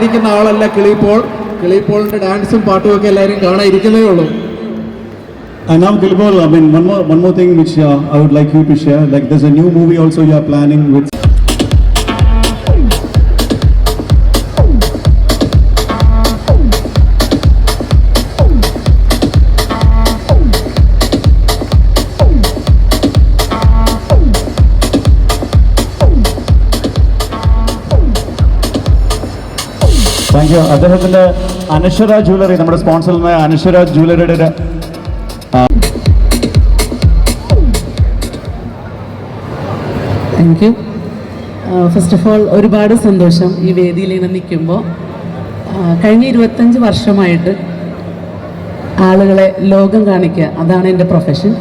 കാണാതിരിക്കുന്ന ആളല്ല കിളിപ്പോൾ. കിളിപ്പോളിന്റെ ഡാൻസും പാട്ടും ഒക്കെ എല്ലാവരും കാണാതിരിക്കുന്നേ ഉള്ളൂ. And now Kilpol, I mean, one more thing which I would like you to share. Like, there's a new movie also you are planning with. Thank you. അദ്ദേഹത്തിൻ്റെ Anaswara jewellery, നമ്മുടെ സ്പോൺസറുമായ അനശ്വര ജ്വല്ലറിയുടെ thank you. First of all ഒരുപാട് സന്തോഷം ഈ വേദിയിൽ ഇങ്ങനെ നിൽക്കുമ്പോൾ. കഴിഞ്ഞ 25 വർഷമായിട്ട് ആളുകളെ ലോകം കാണിക്കുക, അതാണ് എൻ്റെ പ്രൊഫഷൻ.